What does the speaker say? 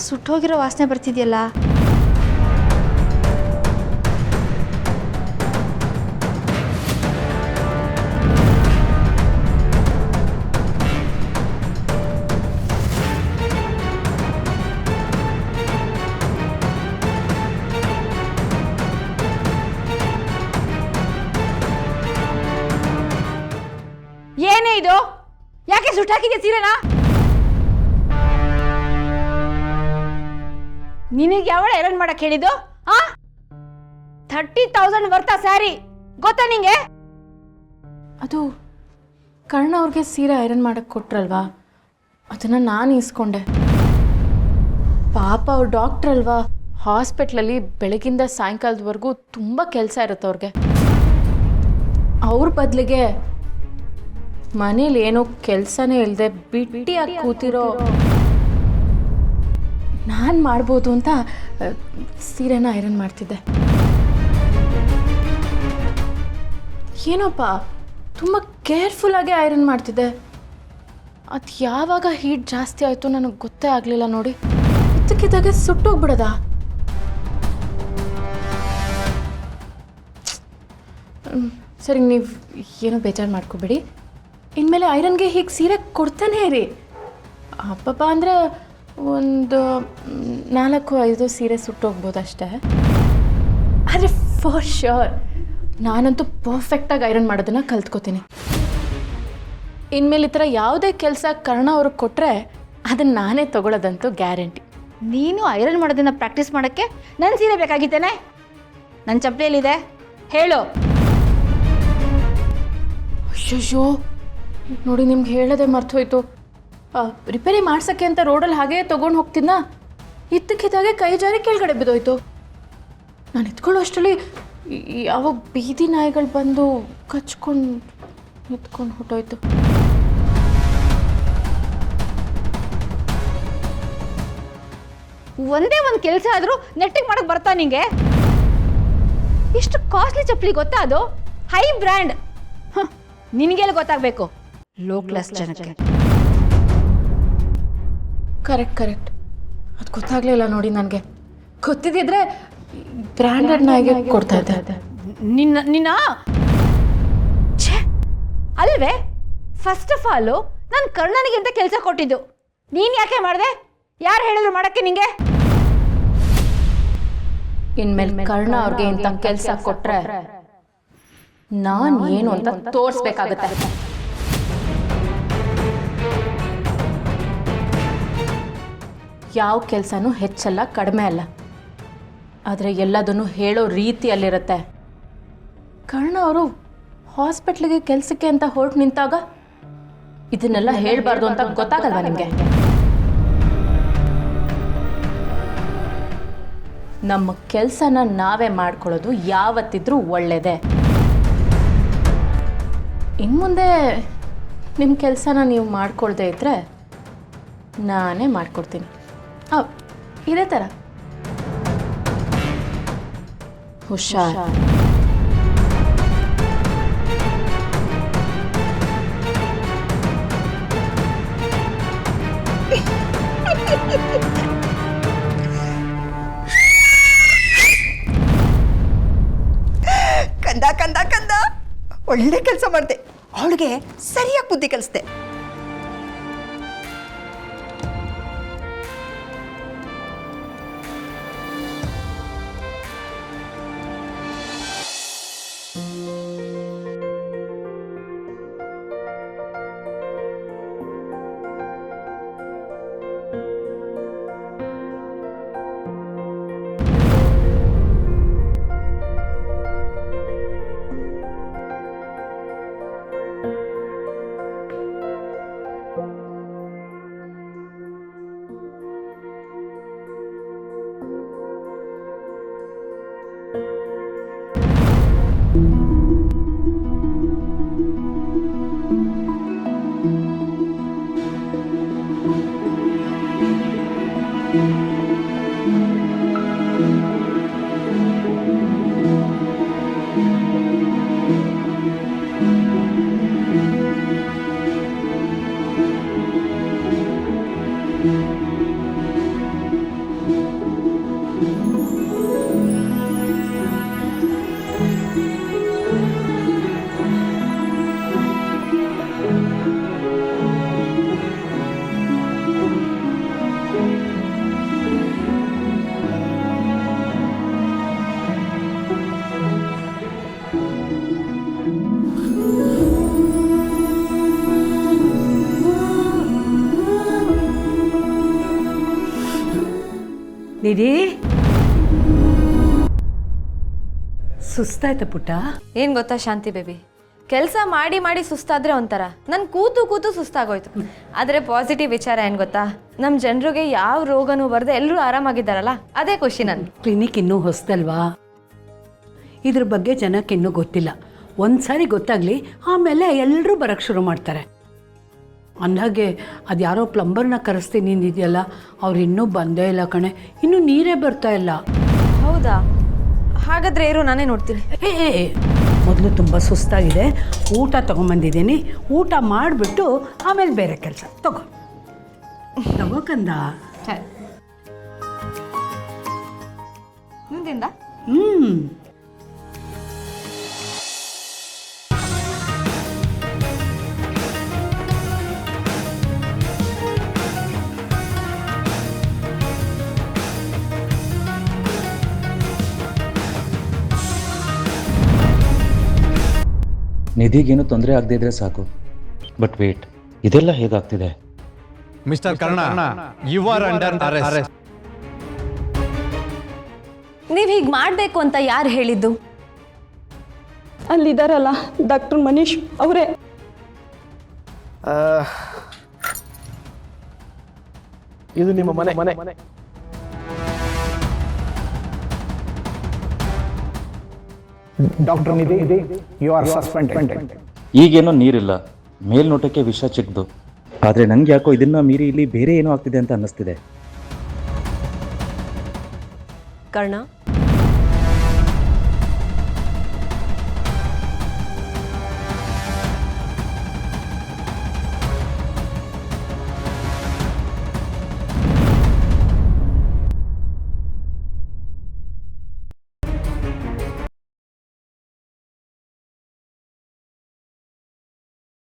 ಸುಟ್ಟೋಗಿರೋ ವಾಸನೆ ಬರ್ತಿದೆಯಲ್ಲ. ಏನೇ ಇದು? ಯಾಕೆ ಸುಟ್ಟಾಕಿದ್ಯಾ ಸೀರೆನಾ? ನಿನಗೆ ಯಾವಳ ಐರನ್ ಮಾಡಕ್ ಹೇಳಿದ್ದು? 30,000 ವರ್ತ ಸ್ಯಾರಿ ಗೊತ್ತಾ ನಿಂಗೆ? ಅದು ಕರ್ಣ ಅವ್ರಿಗೆ ಸೀರೆ ಐರನ್ ಮಾಡಕ್ಕೆ ಕೊಟ್ರಲ್ವಾ, ಅದನ್ನು ನಾನು ಇಸ್ಕೊಂಡೆ. ಪಾಪ ಅವ್ರು ಡಾಕ್ಟ್ರ್ ಅಲ್ವಾ, ಹಾಸ್ಪಿಟ್ಲಲ್ಲಿ ಬೆಳಗಿಂದ ಸಾಯಂಕಾಲದವರೆಗೂ ತುಂಬ ಕೆಲಸ ಇರುತ್ತೆ ಅವ್ರಿಗೆ. ಅವ್ರ ಬದಲಿಗೆ ಮನೇಲಿ ಏನೋ ಕೆಲಸನೇ ಇಲ್ಲದೆ ಬಿಟ್ಟಿಯಾಗಿ ಕೂತಿರೋ ನಾನು ಮಾಡ್ಬೋದು ಅಂತ ಸೀರೆನ ಐರನ್ ಮಾಡ್ತಿದ್ದೆ. ಏನೋಪ್ಪ ತುಂಬ ಕೇರ್ಫುಲ್ಲಾಗೆ ಐರನ್ ಮಾಡ್ತಿದ್ದೆ. ಅದು ಯಾವಾಗ ಹೀಟ್ ಜಾಸ್ತಿ ಆಯಿತು ನನಗೆ ಗೊತ್ತೇ ಆಗಲಿಲ್ಲ ನೋಡಿ. ಇದ್ದಕ್ಕಿದ್ದಾಗೆ ಸುಟ್ಟೋಗ್ಬಿಡದ. ಸರಿ, ನೀವು ಏನೋ ಬೇಜಾರು ಮಾಡ್ಕೋಬೇಡಿ. ಇನ್ಮೇಲೆ ಐರನ್ಗೆ ಹೀಗೆ ಸೀರೆ ಕೊಡ್ತಾನೇ ಇರಿ. ಹಬ್ಬಬ್ಬ ಅಂದರೆ ಒಂದು 4-5 ಸೀರೆ ಸುಟ್ಟೋಗ್ಬೋದು ಅಷ್ಟೇ. ಆದರೆ ಫಾರ್ ಶ್ಯೂರ್ ನಾನಂತೂ ಪರ್ಫೆಕ್ಟಾಗಿ ಐರನ್ ಮಾಡೋದನ್ನು ಕಲ್ತ್ಕೋತೀನಿ. ಇನ್ಮೇಲೆ ಈ ಥರ ಯಾವುದೇ ಕೆಲಸ ಕರ್ಣ ಅವ್ರಿಗೆ ಕೊಟ್ಟರೆ ಅದನ್ನು ನಾನೇ ತೊಗೊಳ್ಳೋದಂತೂ ಗ್ಯಾರಂಟಿ. ನೀನು ಐರನ್ ಮಾಡೋದನ್ನ ಪ್ರಾಕ್ಟೀಸ್ ಮಾಡೋಕ್ಕೆ ನನ್ನ ಸೀರೆ ಬೇಕಾಗಿತ್ತೇನೆ? ನನ್ನ ಚಪ್ಪಲಿಯಲ್ಲಿದೆ, ಹೇಳು. ಅಯ್ಯೋ ನೋಡಿ, ನಿಮ್ಗೆ ಹೇಳೋದೇ ಮರ್ತೋಯ್ತು. ರಿಪೇರಿ ಮಾಡ್ಸೋಕ್ಕೆ ಅಂತ ರೋಡಲ್ಲಿ ಹಾಗೇ ತೊಗೊಂಡು ಹೋಗ್ತಿದ್ನ, ಇದ್ದಕ್ಕಿದ್ದಾಗೆ ಕೈ ಜಾರಿ ಕೆಳಗಡೆ ಬಿದ್ದೋಯ್ತು. ನಾನು ಎತ್ಕೊಳ್ಳೋ ಅಷ್ಟರಲ್ಲಿ ಯಾವ ಬೀದಿ ನಾಯಿಗಳು ಬಂದು ಕಚ್ಕೊಂಡು ಎತ್ಕೊಂಡು ಹೊಟ್ಟೋಯ್ತು. ಒಂದೇ ಒಂದು ಕೆಲಸ ಆದರೂ ನೆಟ್ಟಿಗೆ ಮಾಡೋಕ್ಕೆ ಬರ್ತಾ ನಿಂಗೆ? ಇಷ್ಟು ಕಾಸ್ಟ್ಲಿ ಚಪ್ಪಲಿ ಗೊತ್ತಾ? ಅದು ಹೈ ಬ್ರ್ಯಾಂಡ್. ನಿನಗೆಲ್ಲ ಗೊತ್ತಾಗಬೇಕು, ಲೋ ಕ್ಲಾಸ್ ಜನಕ್ಕೆ. ಕರೆಕ್ಟ್ ಅದು ಗೊತ್ತಾಗಲಿಲ್ಲ ನೋಡಿ. ನನಗೆ ಗೊತ್ತಿದ್ದಿದ್ರೆ ಬ್ರ್ಯಾಂಡೆಡ್ ನಾಯಿಗೆ ಕೊಡ್ತಾ ಇದ್ದೆ. ನಿನ್ನ ಛೇ ಅಲ್ವೇ? ಫಸ್ಟ್ ಆಫ್ ಆಲು ನಾನು ಕರ್ಣನಿಗೆ ಅಂತ ಕೆಲಸ ಕೊಟ್ಟಿದ್ದು, ನೀನು ಯಾಕೆ ಮಾಡಿದೆ? ಯಾರು ಹೇಳಿದ್ರು ಮಾಡೋಕ್ಕೆ ನಿಂಗೆ? ಇನ್ಮೇಲೆ ಕರ್ಣ ಅವ್ರಿಗೆ ಇಂಥ ಕೆಲಸ ಕೊಟ್ರೆ ನಾನು ಏನು ಅಂತ ತೋರಿಸ್ಬೇಕಾಗತ್ತೆ. ಯಾವ ಕೆಲಸನೂ ಹೆಚ್ಚಲ್ಲ, ಕಡಿಮೆ ಅಲ್ಲ, ಆದರೆ ಎಲ್ಲದನ್ನು ಹೇಳೋ ರೀತಿಯಲ್ಲಿರುತ್ತೆ. ಕರ್ಣ ಅವರು ಹಾಸ್ಪಿಟ್ಲಿಗೆ ಕೆಲಸಕ್ಕೆ ಅಂತ ಹೊರಟು ನಿಂತಾಗ ಇದನ್ನೆಲ್ಲ ಹೇಳಬಾರ್ದು ಅಂತ ಗೊತ್ತಾಗಲ್ವಾ ನಿಮಗೆ? ನಮ್ಮ ಕೆಲಸನ ನಾವೇ ಮಾಡ್ಕೊಳ್ಳೋದು ಯಾವತ್ತಿದ್ರೂ ಒಳ್ಳೆಯದೇ. ಇನ್ಮುಂದೆ ನಿಮ್ಮ ಕೆಲಸನ ನೀವು ಮಾಡ್ಕೊಳ್ದೇ ಇದ್ದರೆ ನಾನೇ ಮಾಡ್ಕೊಡ್ತೀನಿ. ಇದೇ ಥರ ಹುಷಾರ್. ಕಂದ ಕಂದ ಕಂದ, ಒಳ್ಳೆ ಕೆಲಸ ಮಾಡಿದೆ. ಅವಳಿಗೆ ಸರಿಯಾಗಿ ಬುದ್ಧಿ ಕಲಿಸ್ದೆ. ನಿಧಿ ಸುಸ್ತಾಯ್ತ ಪುಟ್ಟ? ಏನು ಗೊತ್ತಾ ಶಾಂತಿ ಬೇಬಿ, ಕೆಲಸ ಮಾಡಿ ಮಾಡಿ ಸುಸ್ತಾದ್ರೆ ಒಂಥರ, ನನ್ನ ಕೂತು ಸುಸ್ತಾಗೋಯ್ತು. ಆದರೆ ಪಾಸಿಟಿವ್ ವಿಚಾರ ಏನು ಗೊತ್ತಾ, ನಮ್ಮ ಜನರಿಗೆ ಯಾವ ರೋಗನೂ ಬರದೆ ಎಲ್ಲರೂ ಆರಾಮಾಗಿದ್ದಾರಲ್ಲ, ಅದೇ ಖುಷಿ ನನಗೆ. ಕ್ಲಿನಿಕ್ ಇನ್ನೂ ಹೊಸದಲ್ವಾ, ಇದ್ರ ಬಗ್ಗೆ ಜನಕ್ಕೆ ಇನ್ನೂ ಗೊತ್ತಿಲ್ಲ. ಒಂದ್ಸಾರಿ ಗೊತ್ತಾಗಲಿ, ಆಮೇಲೆ ಎಲ್ಲರೂ ಬರೋಕ್ಕೆ ಶುರು ಮಾಡ್ತಾರೆ. ಅಂದಾಗೆ ಅದು ಯಾರೋ ಪ್ಲಂಬರ್ನ ಕರೆಸ್ತೀನಿ ಅಂದಿದೆಯಲ್ಲ, ಅವ್ರು ಇನ್ನೂ ಬಂದೇ ಇಲ್ಲ ಕಣೆ, ಇನ್ನೂ ನೀರೇ ಬರ್ತಾ ಇಲ್ಲ. ಹೌದಾ? ಹಾಗಾದರೆ ಇರು, ನಾನೇ ನೋಡ್ತೀನಿ. ಮೊದಲು ತುಂಬ ಸುಸ್ತಾಗಿದೆ, ಊಟ ತೊಗೊಂಬಂದಿದ್ದೀನಿ. ಊಟ ಮಾಡಿಬಿಟ್ಟು ಆಮೇಲೆ ಬೇರೆ ಕೆಲಸ ತಗೋಕಂದ. ಮುಂದಿಂದ ನಿಧಿಗೇನು ತೊಂದರೆ ಆಗದೇ ಇದ್ರೆ ಸಾಕು. ಬಟ್ ವೇಟ್, ಇದೆಲ್ಲ ಹೇಗಾಗ್ತಿದೆ? Mister Karna, you are under arrest. ನೀವು ಹೀಗೆ ಮಾಡಬೇಕು ಅಂತ ಯಾರು ಹೇಳಿದ್ದು? ಅಲ್ಲಿದ್ದಾರಲ್ಲ ಡಾಕ್ಟರ್ ಮನೀಶ್ ಅವರೇ. ಇದು ನಿಮ್ಮ ಮನೆ. Doctor Nidhi, you are suspended. ಈಗೇನೋ ನೀರಿಲ್ಲ, ಮೇಲ್ನೋಟಕ್ಕೆ ವಿಷ ಚಿಕ್ಕದು, ಆದರೆ ನಂಗೆ ಯಾಕೋ ಇದನ್ನ ಮೀರಿ ಇಲ್ಲಿ ಬೇರೆ ಏನೋ ಆಗ್ತಿದೆ ಅಂತ ಅನ್ನಿಸ್ತಿದೆ. ಕರ್ಣ,